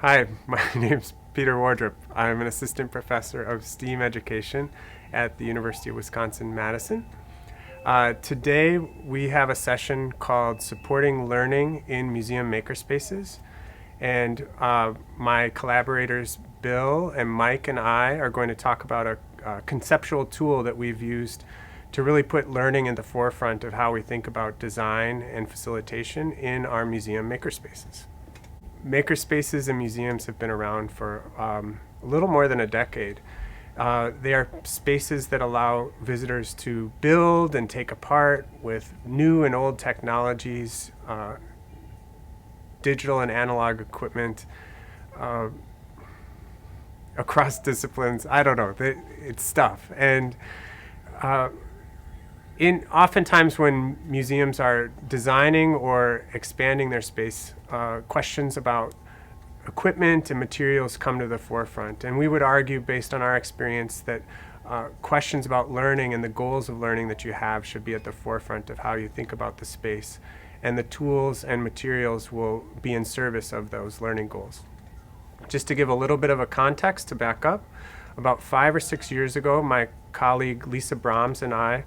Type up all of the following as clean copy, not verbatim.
Hi, my name's Peter Wardrop. I'm an assistant professor of STEAM education at the University of Wisconsin-Madison. Today we have a session called Supporting Learning in Museum Makerspaces. And my collaborators Bill and Mike and I are going to talk about a conceptual tool that we've used to really put learning in the forefront of how we think about design and facilitation in our museum makerspaces. Makerspaces and museums have been around for a little more than a decade. They are spaces that allow visitors to build and take apart with new and old technologies, digital and analog equipment, across disciplines. I don't know, it's stuff. And oftentimes when museums are designing or expanding their space, questions about equipment and materials come to the forefront. And we would argue, based on our experience, that questions about learning and the goals of learning that you have should be at the forefront of how you think about the space. And the tools and materials will be in service of those learning goals. Just to give a little bit of a context to back up, about 5 or 6 years ago, my colleague Lisa Brahms and I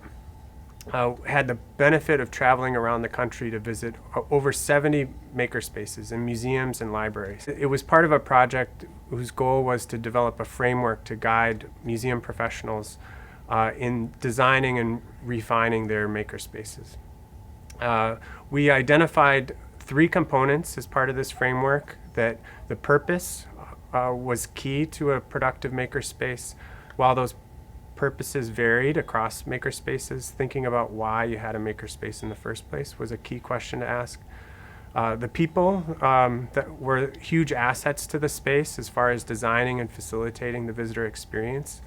had the benefit of traveling around the country to visit over 70 makerspaces in museums and libraries. It was part of a project whose goal was to develop a framework to guide museum professionals in designing and refining their makerspaces. We identified 3 components as part of this framework: that the purpose was key to a productive makerspace. While those purposes varied across makerspaces, thinking about why you had a makerspace in the first place was a key question to ask. The people that were huge assets to the space as far as designing and facilitating the visitor experience.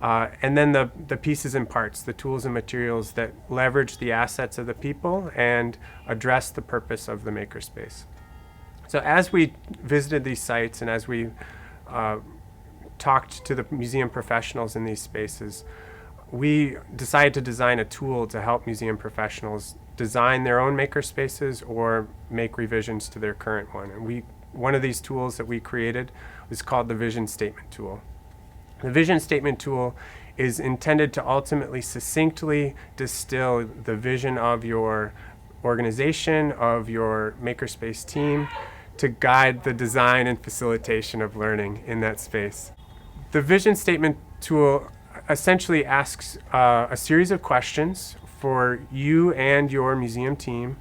And then the pieces and parts, the tools and materials that leverage the assets of the people and address the purpose of the makerspace. So as we visited these sites and as we talked to the museum professionals in these spaces, we decided to design a tool to help museum professionals design their own makerspaces or make revisions to their current one. And one of these tools that we created was called the Vision Statement Tool. The Vision Statement Tool is intended to ultimately succinctly distill the vision of your organization, of your makerspace team, to guide the design and facilitation of learning in that space. The Vision Statement Tool essentially asks a series of questions for you and your museum team,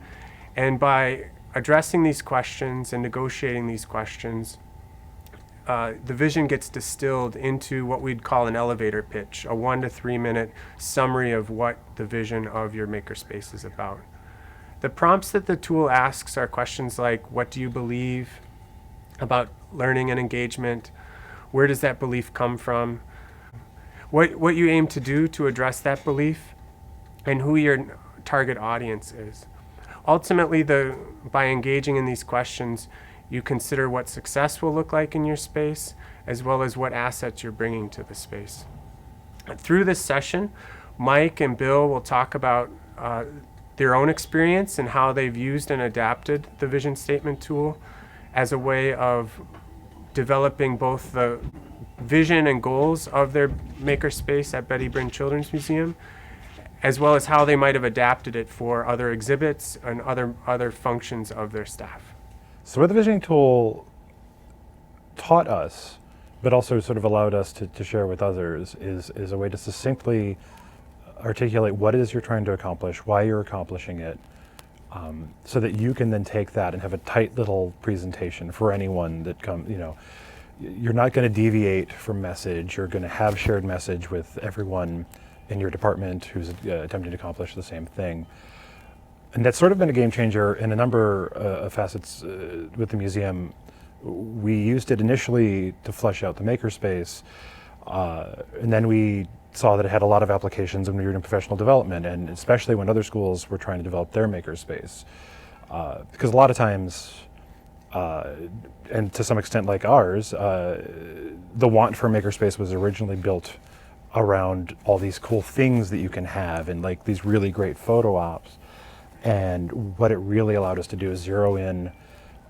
and by addressing these questions and negotiating these questions, the vision gets distilled into what we'd call an elevator pitch, a 1 to 3 minute summary of what the vision of your makerspace is about. The prompts that the tool asks are questions like, what do you believe about learning and engagement? Where does that belief come from? What you aim to do to address that belief, and who your target audience is. Ultimately, by engaging in these questions, you consider what success will look like in your space, as well as what assets you're bringing to the space. Through this session, Mike and Bill will talk about their own experience and how they've used and adapted the Vision Statement Tool as a way of developing both the vision and goals of their makerspace at Betty Brinn Children's Museum, as well as how they might have adapted it for other exhibits and other functions of their staff. So what the visioning tool taught us, but also sort of allowed us to share with others, is a way to succinctly articulate what it is you're trying to accomplish, why you're accomplishing it, so that you can then take that and have a tight little presentation for anyone that comes. You're not going to deviate from message. You're going to have shared message with everyone in your department who's attempting to accomplish the same thing. And that's sort of been a game changer in a number of facets with the museum. We used it initially to flesh out the makerspace, and then we saw that it had a lot of applications when we were in professional development, and especially when other schools were trying to develop their makerspace. Because a lot of times, and to some extent like ours, the want for a makerspace was originally built around all these cool things that you can have and like these really great photo ops. And what it really allowed us to do is zero in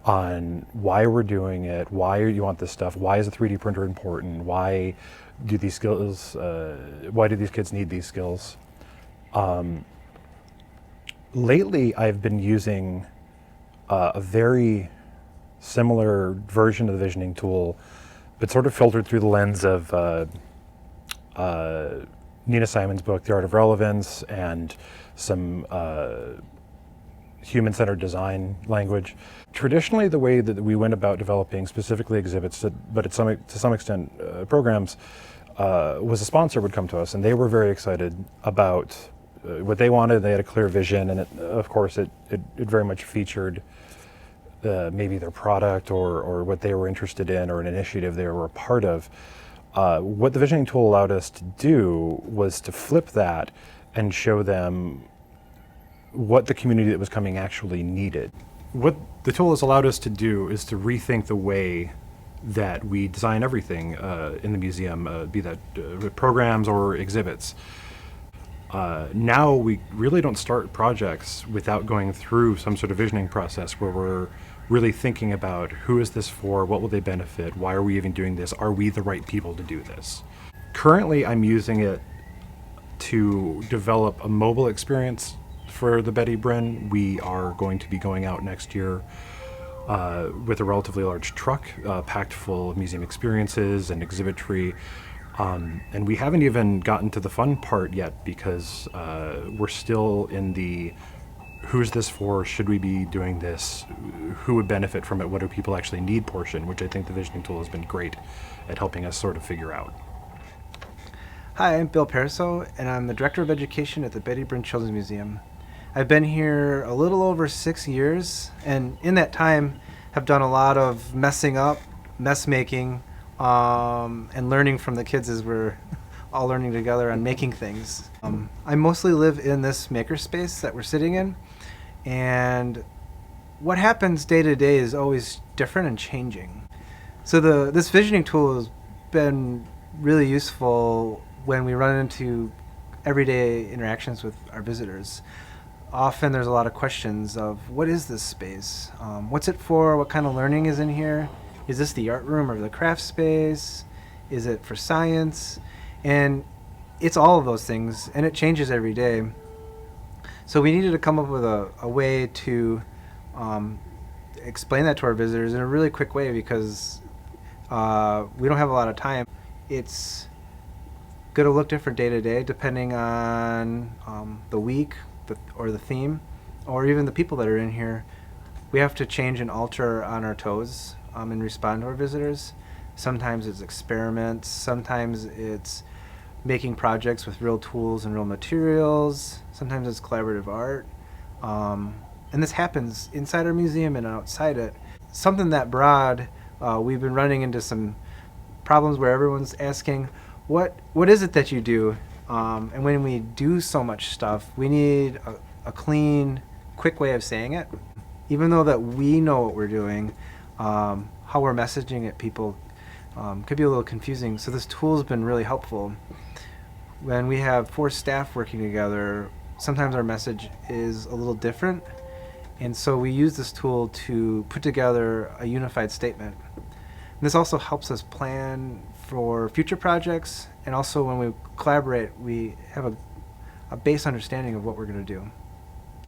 on why we're doing it, why you want this stuff, why is a 3D printer important, why do these skills, why do these kids need these skills. Lately, I've been using a very similar version of the visioning tool, but sort of filtered through the lens of Nina Simon's book, The Art of Relevance, and some human-centered design language. Traditionally, the way that we went about developing specifically exhibits, but to some extent programs, was a sponsor would come to us, and they were very excited about what they wanted. They had a clear vision, and of course, it very much featured maybe their product or what they were interested in or an initiative they were a part of. What the visioning tool allowed us to do was to flip that and show them what the community that was coming actually needed. What the tool has allowed us to do is to rethink the way that we design everything in the museum, be that programs or exhibits. Now we really don't start projects without going through some sort of visioning process where we're really thinking about who is this for, what will they benefit, why are we even doing this, are we the right people to do this? Currently, I'm using it to develop a mobile experience for the Betty Bryn. We are going to be going out next year with a relatively large truck packed full of museum experiences and exhibitry. And we haven't even gotten to the fun part yet because we're still in the who's this for, should we be doing this, who would benefit from it, what do people actually need portion, which I think the visioning tool has been great at helping us sort of figure out. Hi, I'm Bill Paraso, and I'm the Director of Education at the Betty Bryn Children's Museum. I've been here a little over 6 years, and in that time have done a lot of messing up, mess making, and learning from the kids as we're all learning together on making things. I mostly live in this makerspace that we're sitting in, and what happens day to day is always different and changing. So this visioning tool has been really useful when we run into everyday interactions with our visitors. Often there's a lot of questions of what is this space? What's it for? What kind of learning is in here? Is this the art room or the craft space? Is it for science? And it's all of those things, and it changes every day. So we needed to come up with a way to explain that to our visitors in a really quick way because we don't have a lot of time. It's going to look different day to day depending on the week or the theme or even the people that are in here. We have to change and alter on our toes and respond to our visitors. Sometimes it's experiments, sometimes it's making projects with real tools and real materials, sometimes it's collaborative art. And this happens inside our museum and outside it. Something that broad, we've been running into some problems where everyone's asking, what is it that you do? And when we do so much stuff, we need a clean, quick way of saying it. Even though that we know what we're doing, how we're messaging it people could be a little confusing. So this tool's been really helpful. When we have 4 staff working together, sometimes our message is a little different. And so we use this tool to put together a unified statement. And this also helps us plan for future projects, and also when we collaborate, we have a base understanding of what we're going to do.